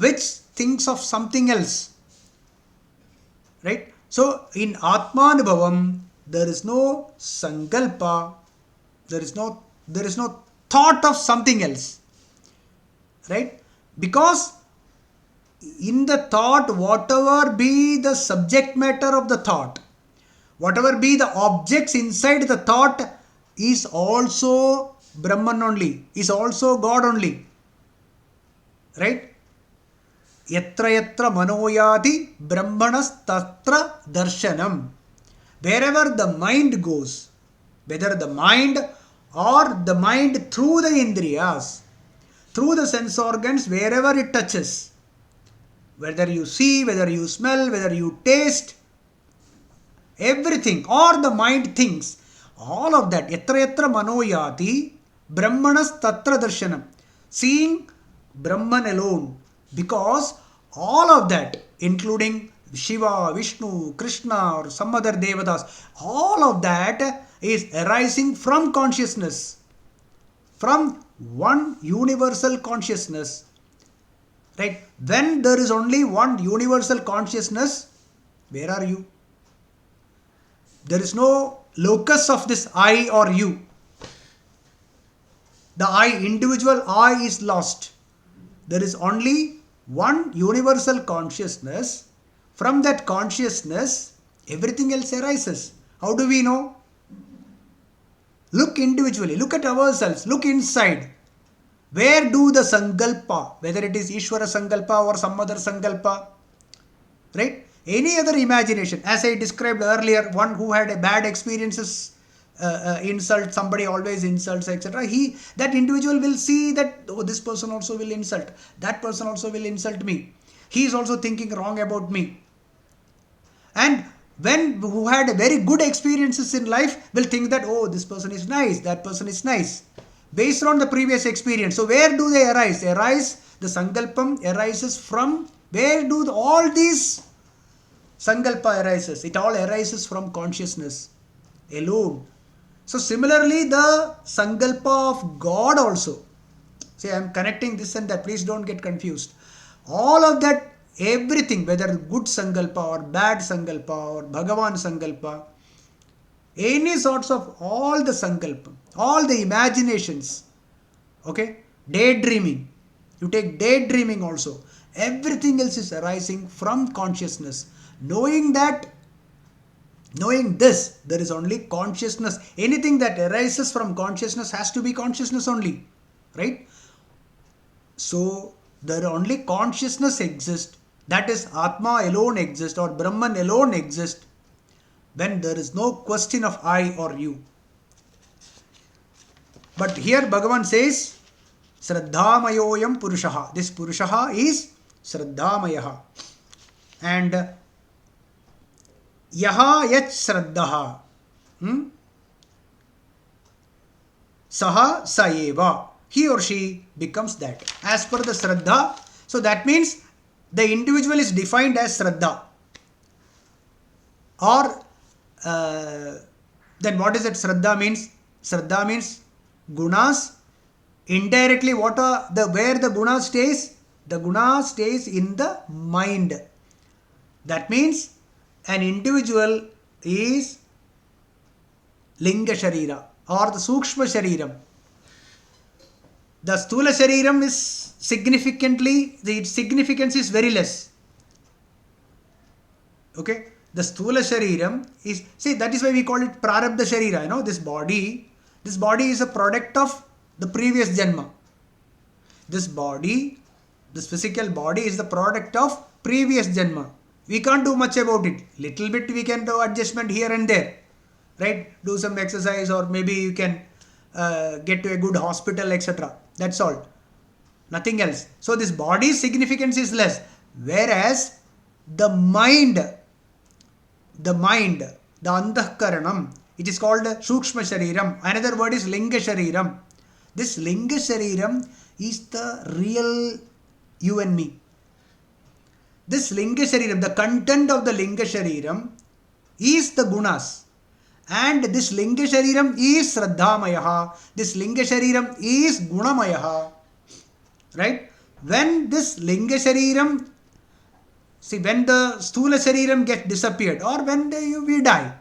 which thinks of something else. Right? So in Atmanubhavam, there is no Sankalpa. There is no thought of something else. Right? Because in the thought, whatever be the subject matter of the thought, whatever be the objects inside the thought is also Brahman only, is also God only. Right? Yatra yatra manoyati brahmanas tatra darshanam. Wherever the mind goes, whether the mind or the mind through the indriyas, through the sense organs, wherever it touches, whether you see, whether you smell, whether you taste, everything, or the mind thinks, all of that, yatra yatra manoyati brahmanas tatra darshanam, seeing Brahman alone, because all of that, including Shiva, Vishnu, Krishna, or some other devatas, all of that is arising from consciousness, from one universal consciousness. Right? When there is only one universal consciousness, where are you? There is no locus of this I or you. The I, individual I, is lost. There is only one universal consciousness. From that consciousness, everything else arises. How do we know? Look individually, look at ourselves, look inside. Where do the sankalpa, whether it is Ishvara sankalpa or some other sankalpa, right? Any other imagination, as I described earlier, one who had a bad experiences, insult, somebody always insults, etc. That individual will see that, oh, this person also will insult, that person also will insult me. He is also thinking wrong about me. And who had a very good experiences in life will think that, oh, this person is nice, that person is nice, based on the previous experience. So where do they arise? The sankalpam arises from, where do all these sankalpa arises? It all arises from consciousness alone. So similarly, the sankalpa of God also. See, I am connecting this and that, please don't get confused. All of that, everything, whether good sankalpa or bad sankalpa or Bhagavan sankalpa, any sorts of all the sankalpa, all the imaginations, okay, daydreaming, you take daydreaming also, everything else is arising from consciousness. Knowing this, there is only consciousness. Anything that arises from consciousness has to be consciousness only, right? So there only consciousness exists, that is Atma alone exists or Brahman alone exists, when there is no question of I or you. But here Bhagavan says, Shradha-mayoyam Purushaha. This Purushaha is Shradha-mayaha. And Yaha yat Shradhaha. Saha Saeva. He or she becomes that. As per the Shraddha, so that means the individual is defined as Shraddha. Or then what is it Shraddha means? Shraddha means gunas. Indirectly, where the guna stays? The guna stays in the mind. That means an individual is linga sharira or the sukshma shariram. The stula shariram is its significance is very less. Okay, the stula shariram is, see, that is why we call it prarabdha sharira. This body is a product of the previous janma. This physical body is the product of previous janma. We can't do much about it. Little bit we can do adjustment here and there, right? Do some exercise, or maybe you can get to a good hospital, etc. That's all. Nothing else. So this body's significance is less. Whereas the mind, the antahkaranam, it is called Sukshma Shariram. Another word is Linga Shariram. This Linga Shariram is the real you and me. This Linga Shariram, the content of the Linga Shariram is the gunas. And this Linga Shariram is Shraddhamayaha. This Linga Shariram is Gunamayaha. Right? When this Linga Shariram, see, when the Stula Shariram gets disappeared, or when we die,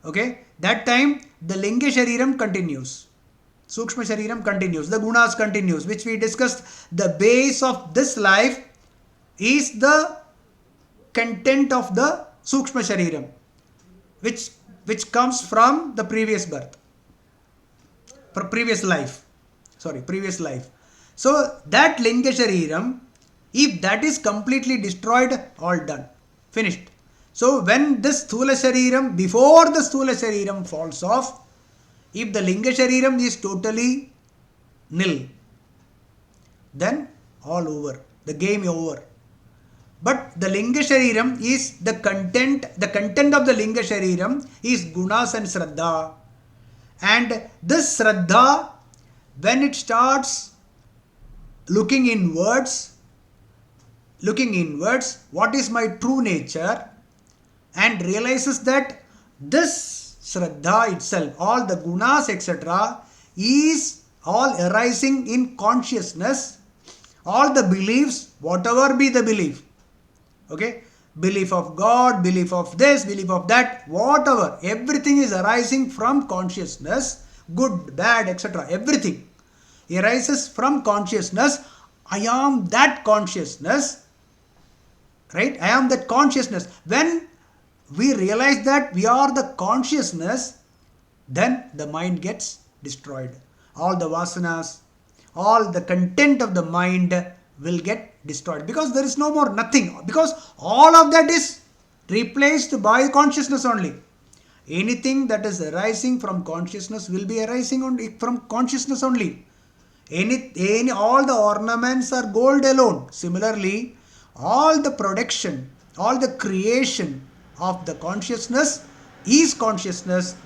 okay, that time the Linga Shariram continues. Sukshma Shariram continues. The Gunas continues, which we discussed. The base of this life is the content of the Sukshma Shariram, which comes from the previous birth, previous life. So that Linga Shariram, if that is completely destroyed, all done, finished. So when this Sthula Shariram, before the Sthula Shariram falls off, if the Linga Shariram is totally nil, then all over, the game is over. But the Linga Shariram is the content of the Linga Shariram is Gunas and Shraddha. And this Shraddha, when it starts looking inwards, what is my true nature, and realizes that this Shraddha itself, all the Gunas, etc., is all arising in consciousness, all the beliefs, whatever be the belief. Okay, belief of God, belief of this, belief of that, whatever, everything is arising from consciousness, good, bad, etc. Everything arises from consciousness. I am that consciousness, right? I am that consciousness. When we realize that we are the consciousness, then the mind gets destroyed. All the vasanas, all the content of the mind will get destroyed, because there is no more nothing, because all of that is replaced by consciousness only. Anything that is arising from consciousness will be arising only from consciousness only. All the ornaments are gold alone. Similarly, all the production, all the creation of the consciousness is consciousness.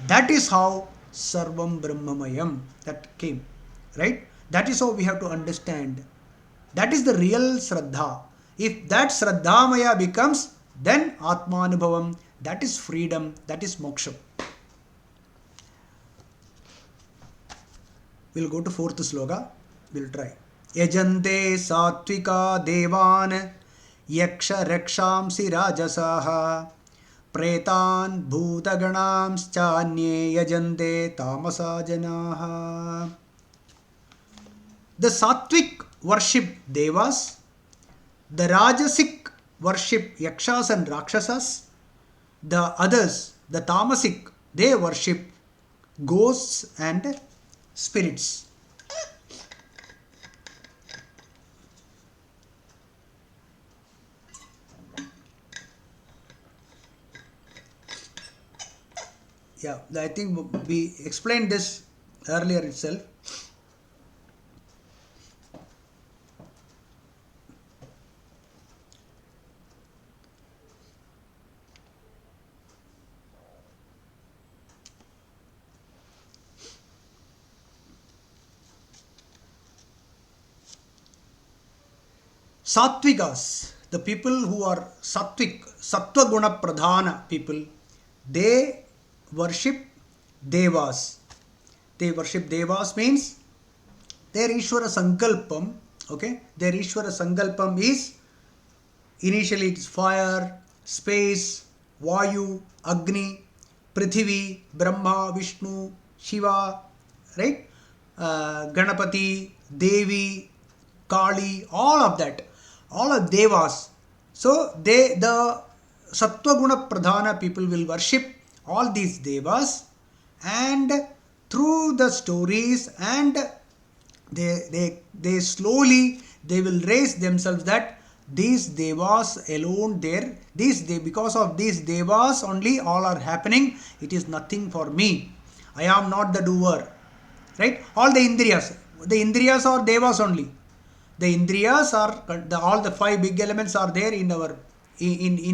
That is how Sarvam Brahmamayam that came. Right? That is how we have to understand. That is the real Shraddha. If that Shraddhamaya becomes, then Atmanubhavam, that is freedom, that is moksha. We'll go to fourth sloka. We'll try. Yajante satvika devan yaksha rakshamsi rajasaha pretan bhutaganamschanye yajante tamasa janaha. The sattvic worship devas, the rajasic worship yakshas and rakshasas, the others, the tamasic, they worship ghosts and spirits. Yeah, I think we explained this earlier itself. Sattvikas, the people who are sattvic, sattva guna pradhana people, they worship devas. They worship devas means their Ishvara Sankalpam, okay? Their Ishvara Sankalpam is initially it's fire, space, Vayu, Agni, Prithvi, Brahma, Vishnu, Shiva, right? Ganapati, Devi, Kali, all of that. All are devas. So the sattva guna pradhana people will worship all these devas, and through the stories, and they slowly they will raise themselves that these devas alone there, because of these devas only all are happening. It is nothing for me. I am not the doer. Right? All the indriyas are devas only. The indriyas are all the five big elements are there in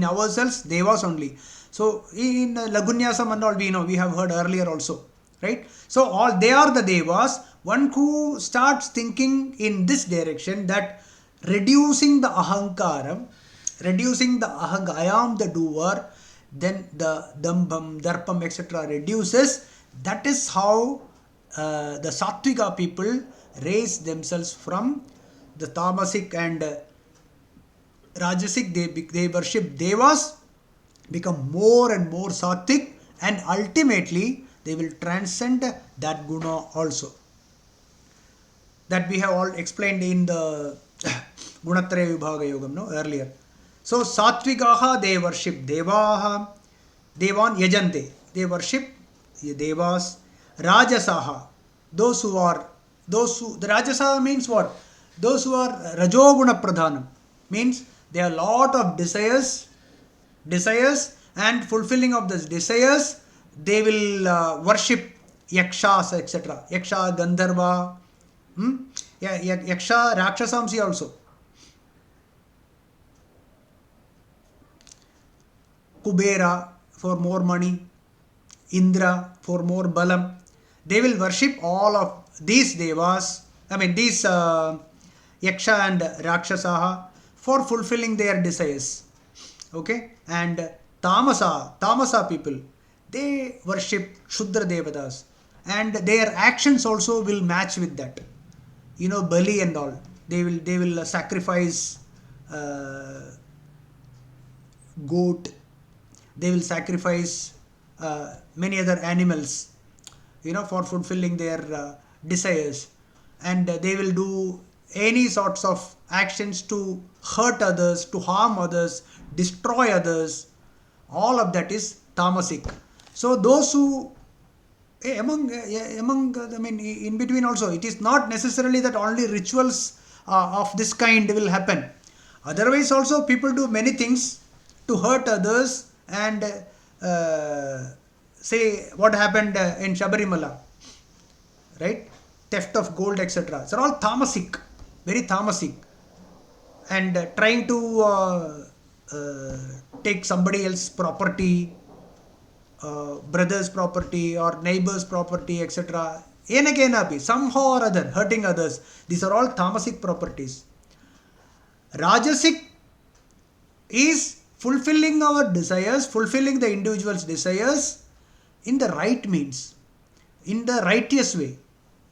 ourselves, devas only. So in Lagunyasam and all we have heard earlier also, right? So all they are the devas. One who starts thinking in this direction, that reducing the ahankara, I am the doer, then the dambam, darpam, etc. reduces. That is how the sattvika people raise themselves from the tamasic and rajasic. They worship devas, become more and more sattvic, and ultimately they will transcend that guna also. That we have all explained in the Gunatraya Vibhaaga Yogam earlier. So sattvikaha, they worship devaha, devan yajante, they worship devas. Rajasaha, the Rajasa means what? Those who are rajoguna pradhanam, means they have a lot of desires, and fulfilling of those desires, they will worship yakshas, etc. Yaksha, Gandharva, Yaksha, Rakshasamsi also. Kubera for more money, Indra for more balam. They will worship all of these devas, these Yaksha and Rakshasaha, for fulfilling their desires. Okay? And Tamasa people, they worship Shudra Devatas, and their actions also will match with that. Bali and all. They will sacrifice goat. They will sacrifice many other animals, for fulfilling their desires, and they will do any sorts of actions to hurt others, to harm others, destroy others. All of that is tamasic. So those who I mean, in between also, it is not necessarily that only rituals of this kind will happen. Otherwise also people do many things to hurt others, and say what happened in Shabarimala, right? Theft of gold, etc. It's all tamasic, very tamasic. And trying to uh, take somebody else's property, brother's property or neighbor's property, etc. Enakena somehow or other hurting others. These are all tamasic properties. Rajasic is fulfilling our desires, fulfilling the individual's desires in the right means, in the righteous way.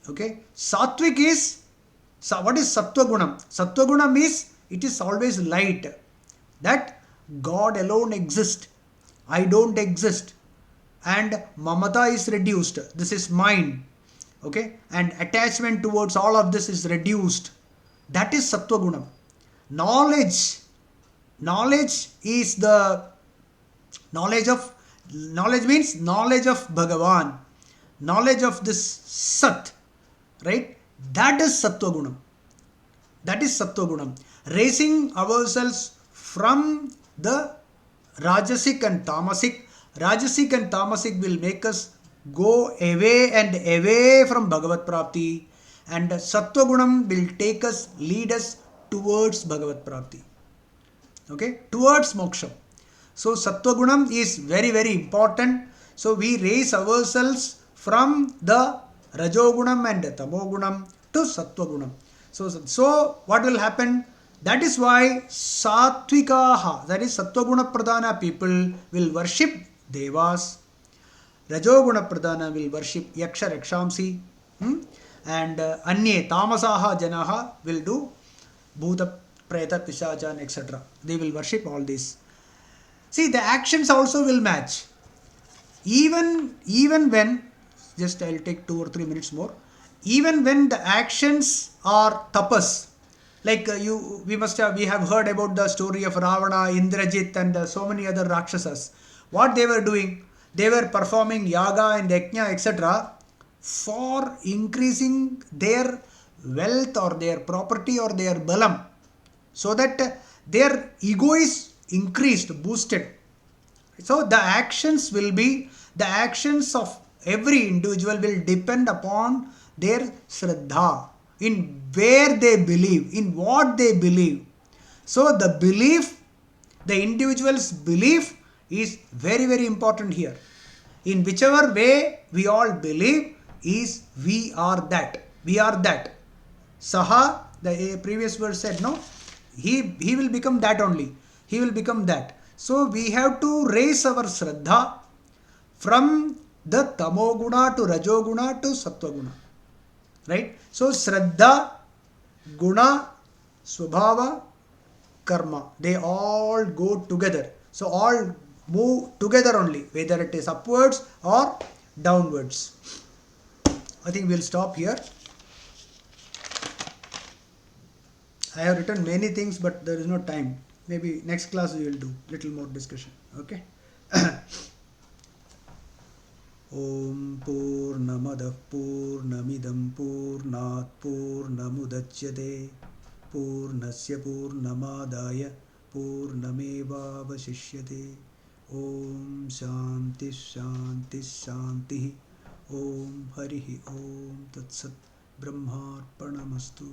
Okay. Sattvic is, what is Sattva Gunam? Sattva Gunam is, it is always light. That God alone exists. I don't exist. And mamata is reduced. This is mine. Okay. And attachment towards all of this is reduced. That is Sattva Gunam. Knowledge is the knowledge means knowledge of Bhagavan, knowledge of this Sat, right? That is Sattva Gunam. That is Sattva Gunam. Raising ourselves from the Rajasic and Tamasic. Rajasic and Tamasic will make us go away and away from Bhagavat Prapti, and Sattva Gunam will lead us towards Bhagavat Prapti. Okay, towards moksha. So Sattva Gunam is very, very important. So we raise ourselves from the Rajogunam and Tamogunam to Sattva Gunam. So what will happen? That is why Sattvikaha, that is Sattva Guna Pradhana people, will worship Devas. Rajoguna Pradhana will worship Yaksha Rakshamsi. And Anye Tamasaha Janaha will do Bhuta Preta Pishajan, etc. They will worship all these. See, the actions also will match. Even when, just I'll take 2 or 3 minutes more. Even when the actions are tapas, like we have heard about the story of Ravana, Indrajit, and so many other Rakshasas. What they were doing? They were performing yaga and yajna, etc. for increasing their wealth or their property or their balam, so that their ego is increased, boosted. So the actions of every individual will depend upon their Shraddha, in where they believe, in what they believe. So the belief, the individual's belief is very, very important here. In whichever way we all believe is we are that. We are that. Saha, the previous verse said, no, he will become that only. He will become that. So we have to raise our Shraddha from the Tamoguna to Rajoguna to Sattva-guna. Right? So Shraddha, Guna, Swabhava, Karma, they all go together. So all move together only, whether it is upwards or downwards. I think we'll stop here. I have written many things, but there is no time. Maybe next class we will do little more discussion. Okay. Om Purnamadah Purnamidam Purnat Purnamudachyate Purnasya Purnamadaya Purnamevavashishyate. Om Shanti Shanti Shanti. Om Harihi Om Tat Sat. Brahmarpanamastu.